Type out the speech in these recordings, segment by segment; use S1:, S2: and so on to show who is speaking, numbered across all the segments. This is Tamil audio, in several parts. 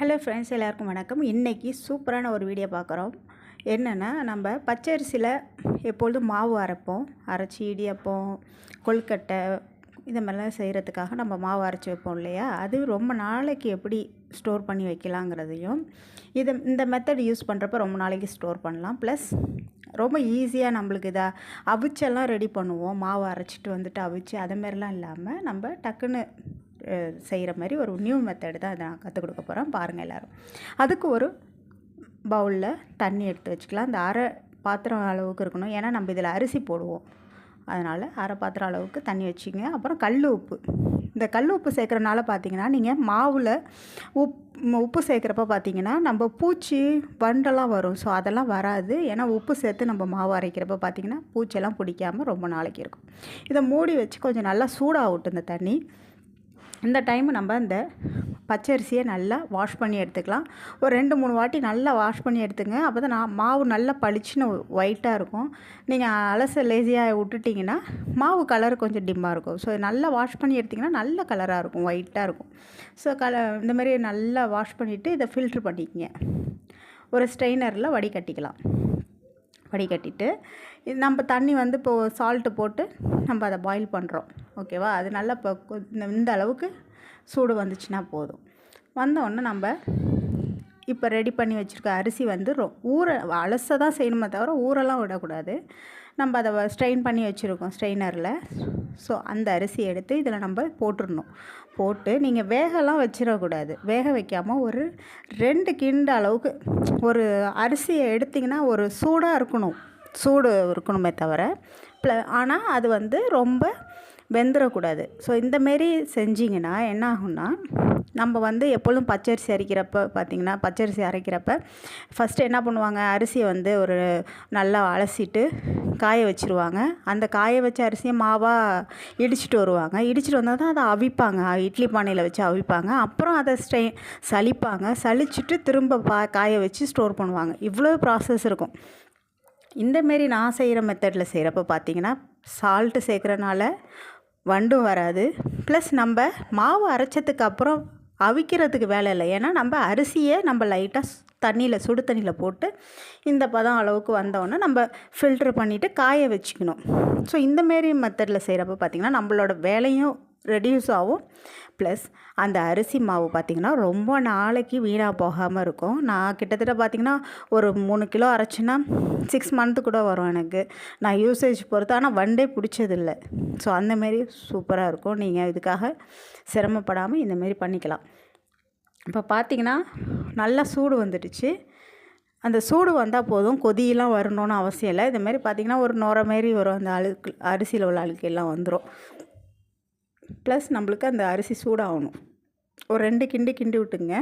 S1: ஹலோ ஃப்ரெண்ட்ஸ், எல்லாருக்கும் வணக்கம். இன்றைக்கி சூப்பரான ஒரு வீடியோ பார்க்குறோம். என்னென்னா, நம்ம பச்சரிசியில் எப்பொழுதும் மாவு அரைச்சி இடியப்பம், கொழுக்கட்டை இந்த மாதிரிலாம் செய்கிறதுக்காக நம்ம மாவு அரைச்சி வைப்போம் இல்லையா? அது ரொம்ப நாளைக்கு எப்படி ஸ்டோர் பண்ணி வைக்கலாங்கிறதையும், இந்த மெத்தட் யூஸ் பண்ணுறப்ப ரொம்ப நாளைக்கு ஸ்டோர் பண்ணலாம். ப்ளஸ் ரொம்ப ஈஸியாக நம்மளுக்கு இதை அவிச்செல்லாம் ரெடி பண்ணுவோம். மாவு அரைச்சிட்டு வந்துட்டு அவிச்சு அதேமாரிலாம் இல்லாமல் நம்ம டக்குன்னு செய்கிற மாதிரி ஒரு நியூ மெத்தடு தான் அதை நான் கற்றுக் கொடுக்க போகிறேன். பாருங்கள் எல்லோரும். அதுக்கு ஒரு பவுலில் தண்ணி எடுத்து வச்சுக்கலாம். அந்த அரை பாத்திரம் அளவுக்கு இருக்கணும். ஏன்னா நம்ம இதில் அரிசி போடுவோம், அதனால் அரை பாத்திரம் அளவுக்கு தண்ணி வச்சுங்க. அப்புறம் கல் உப்பு. இந்த கல் உப்பு சேர்க்குறனால பார்த்திங்கன்னா, நீங்கள் மாவில் உப்பு சேர்க்குறப்ப பார்த்திங்கன்னா நம்ம பூச்சி வண்டெல்லாம் வரும். ஸோ அதெல்லாம் வராது. ஏன்னா உப்பு சேர்த்து நம்ம மாவு அரைக்கிறப்ப பார்த்திங்கன்னா பூச்செல்லாம் பிடிக்காமல் ரொம்ப நாளைக்கு இருக்கும். இதை மூடி வச்சு கொஞ்சம் நல்லா சூடாகட்டும் இந்த தண்ணி. இந்த டைம் நம்ம இந்த பச்சரிசியை நல்லா வாஷ் பண்ணி எடுத்துக்கலாம். ஒரு 2-3 வாட்டி நல்லா வாஷ் பண்ணி எடுத்துங்க. அப்போ தான் மாவு நல்லா பளிச்சுன்னு ஒயிட்டாக இருக்கும். நீங்கள் அலச லேசியாக விட்டுட்டிங்கன்னா மாவு கலர் கொஞ்சம் டிம்மாக இருக்கும். ஸோ நல்லா வாஷ் பண்ணி எடுத்திங்கன்னா நல்ல கலராக இருக்கும், ஒயிட்டாக இருக்கும். ஸோ இந்த மாதிரி நல்லா வாஷ் பண்ணிவிட்டு இதை ஃபில்ட்ரு பண்ணிக்கங்க. ஒரு ஸ்ட்ரெயினரில் வடிகட்டிக்கலாம். வடிகட்டிட்டு நம்ம தண்ணி இப்போது சால்ட்டு போட்டு நம்ம அதை பாயில் பண்ணுறோம், ஓகேவா? அது நல்லா இப்போ இந்த அளவுக்கு சூடு வந்துச்சுன்னா போதும். வந்தோடனே நம்ம இப்போ ரெடி பண்ணி வச்சுருக்க அரிசி அலச தான் செய்யணுமே தவிர ஊரெல்லாம் விடக்கூடாது. நம்ம அதை ஸ்ட்ரெயின் பண்ணி வச்சுருக்கோம் ஸ்ட்ரெயினரில். ஸோ அந்த அரிசி எடுத்து இதில் நம்ம போட்டுடணும். போட்டு நீங்கள் வேகலாம் வச்சிடக்கூடாது. வேக வைக்காமல் ஒரு 2 கிண்டு அளவுக்கு ஒரு அரிசியை எடுத்திங்கன்னா ஒரு சூடாக இருக்கணுமே தவிர ஆனால் அது ரொம்ப வெந்துடக்கூடாது. ஸோ இந்தமாரி செஞ்சிங்கன்னா என்ன ஆகும்னா, நம்ம எப்பொழுதும் பச்சரிசி அரைக்கிறப்ப ஃபஸ்ட்டு என்ன பண்ணுவாங்க, அரிசியை ஒரு நல்லா அலசிட்டு காய வச்சுருவாங்க. அந்த காய வச்ச அரிசியை மாவாக இடிச்சிட்டு வருவாங்க. இடிச்சிட்டு வந்தால் தான் அதை அவிப்பாங்க. இட்லி பானையில் வச்சு அவிப்பாங்க. அப்புறம் அதை சலிச்சிட்டு திரும்ப காய வச்சு ஸ்டோர் பண்ணுவாங்க. இவ்வளோ ப்ராசஸ் இருக்கும். இந்தமாரி நான் செய்கிற மெத்தடில் செய்கிறப்ப பார்த்திங்கன்னா, சால்ட்டு சேர்க்குறனால வண்டும் வராது. ப்ளஸ் நம்ம மாவு அரைச்சதுக்கு அப்புறம் அவிக்கிறதுக்கு வேலை இல்லை. ஏன்னா நம்ம அரிசியை லைட்டாக சுடு தண்ணியில் போட்டு இந்த பதம் அளவுக்கு வந்தோடனே நம்ம ஃபில்ட்ரு பண்ணிவிட்டு காய வச்சுக்கணும். ஸோ இந்தமாரி மெத்தடில் செய்கிறப்ப பார்த்திங்கன்னா நம்மளோட வேலையும் ரெடியூஸ் ஆகும். ப்ளஸ் அந்த அரிசி மாவு பார்த்திங்கன்னா ரொம்ப நாளைக்கு வீணாக போகாமல் இருக்கும். நான் கிட்டத்தட்ட பார்த்திங்கன்னா ஒரு 3 கிலோ அரைச்சின்னா 6 மந்த்து கூட வரும் எனக்கு. நான் யூசேஜ் பொறுத்து. ஆனால் வண்டே பிடிச்சதில்லை. ஸோ அந்தமாரி சூப்பராக இருக்கும். நீங்கள் இதுக்காக சிரமப்படாமல் இந்தமாரி பண்ணிக்கலாம். இப்போ பார்த்திங்கன்னா நல்லா சூடு வந்துடுச்சு. அந்த சூடு வந்தால் போதும், கொதியெல்லாம் வரணும்னு அவசியம் இல்லை. இதுமாரி பார்த்திங்கன்னா ஒரு நுரை மாரி வரும். அந்த அரிசியில் உள்ள அழுக்கு எல்லாம் வந்துடும். ப்ளஸ் நம்மளுக்கு அந்த அரிசி சூடாகணும். ஒரு 2 கிண்டி விட்டுங்க.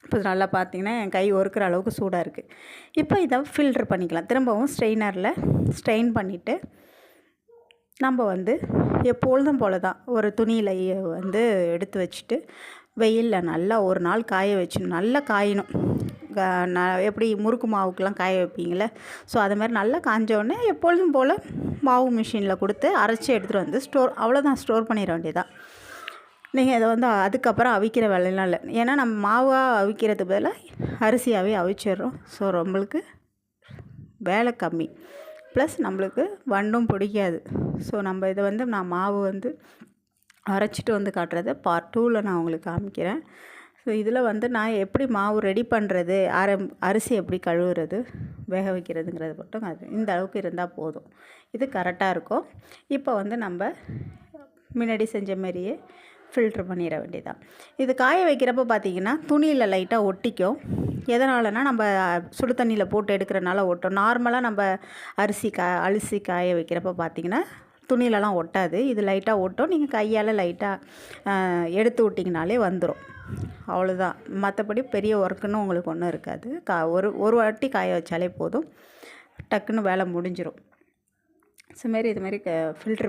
S1: இப்போ நல்லா பார்த்திங்கன்னா என் கை ஒருக்கிற அளவுக்கு சூடாக இருக்குது. இப்போ இதை ஃபில்ட்ரு பண்ணிக்கலாம். திரும்பவும் ஸ்ட்ரெயினரில் ஸ்ட்ரெயின் பண்ணிவிட்டு நம்ம எப்பொழுதும் போல தான் ஒரு துணியில் எடுத்து வச்சுட்டு வெயிலில் நல்லா ஒரு நாள் காய வச்சிடணும். நல்லா காயணும். எப்படி முறுக்கு மாவுக்கெலாம் காய வைப்பீங்களே, ஸோ அதுமாதிரி நல்லா காஞ்சோடனே எப்பொழுதும் போல் மாவு மிஷினில் கொடுத்து அரைச்சி எடுத்துகிட்டு அவ்வளோதான், ஸ்டோர் பண்ணிட வேண்டியதான். நீங்கள் இதை அதுக்கப்புறம் அவிக்கிற வேலையெல்லாம் இல்லை. ஏன்னா நம்ம மாவாக அவிக்கிறதுக்கு பதிலாக அரிசியாகவே அவிச்சிடுறோம். ஸோ நம்மளுக்கு வேலை கம்மி. ப்ளஸ் நம்மளுக்கு வண்டும் பிடிக்காது. ஸோ நம்ம இதை நான் மாவு அரைச்சிட்டு காட்டுறது பார்ட் 2ல் நான் உங்களுக்கு காமிக்கிறேன். ஸோ இதில் நான் எப்படி மாவு ரெடி பண்ணுறது, அரிசி எப்படி கழுவுறது, வேக வைக்கிறதுங்கிறது மட்டும் இந்த அளவுக்கு இருந்தால் போதும். இது கரெக்டாக இருக்கும். இப்போ நம்ம முன்னாடி செஞ்ச மாதிரியே ஃபில்ட்ரு பண்ணிட வேண்டியதான். இது காய வைக்கிறப்ப பார்த்திங்கன்னா துணியில் லைட்டாக ஒட்டிக்கும். எதனாலனா நம்ம சுடு தண்ணியில் போட்டு எடுக்கிறனால ஒட்டும். நார்மலாக நம்ம அரிசி காய வைக்கிறப்ப பார்த்திங்கன்னா துணியிலலாம் ஒட்டாது. இது லைட்டாக ஒட்டும். நீங்கள் கையால் லைட்டாக எடுத்து விட்டிங்கனாலே வந்துடும். அவ்வளோதான். மற்றபடி பெரிய ஒர்க்குன்னு உங்களுக்கு ஒன்றும் இருக்காது. ஒரு வாட்டி காய வச்சாலே போதும், டக்குன்னு வேலை முடிஞ்சிடும். இதுமாரி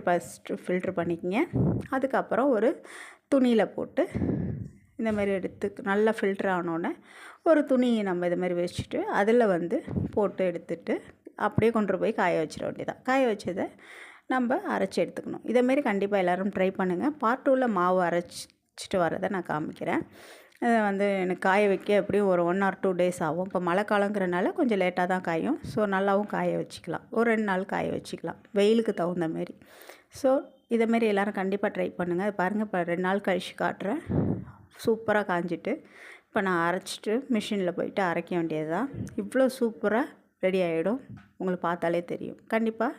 S1: ஃபஸ்ட்டு ஃபில்ட்ரு பண்ணிக்கங்க. அதுக்கப்புறம் ஒரு துணியில் போட்டு இந்தமாரி எடுத்து நல்லா ஃபில்ட்ரு ஆனோடனே ஒரு துணியை நம்ம இதுமாரி வச்சுட்டு அதில் போட்டு எடுத்துட்டு அப்படியே கொண்டு போய் காய வச்சிட வேண்டியதான். காய வச்சதை நம்ம அரைச்சி எடுத்துக்கணும். இதேமாரி கண்டிப்பாக எல்லோரும் ட்ரை பண்ணுங்கள். பார்ட் 2ல் மாவு அரைச்சிட்டு வரதை நான் காமிக்கிறேன். இதை வந்து எனக்கு காய வைக்க எப்படியும் ஒரு 1 ஆர் 2 டேஸ் ஆகும். இப்போ மழை காலங்கிறனால கொஞ்சம் லேட்டாக தான் காயும். ஸோ நல்லாவும் காய வச்சுக்கலாம். ஒரு 2 நாள் காய வச்சுக்கலாம் வெயிலுக்கு தகுந்த மாரி. ஸோ இதேமாரி எல்லோரும் கண்டிப்பாக ட்ரை பண்ணுங்கள். அது பாருங்கள், இப்போ 2 நாள் கழிச்சு காட்டுறேன். சூப்பராக காஞ்சிட்டு இப்போ நான் அரைச்சிட்டு மிஷினில் போயிட்டு அரைக்க வேண்டியது தான். இவ்வளோ சூப்பராக ரெடி ஆகிடும். உங்களுக்கு பார்த்தாலே தெரியும். கண்டிப்பாக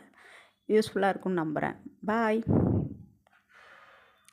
S1: யூஸ்ஃபுல்லாக இருக்கும்னு நம்புகிறேன். பாய்.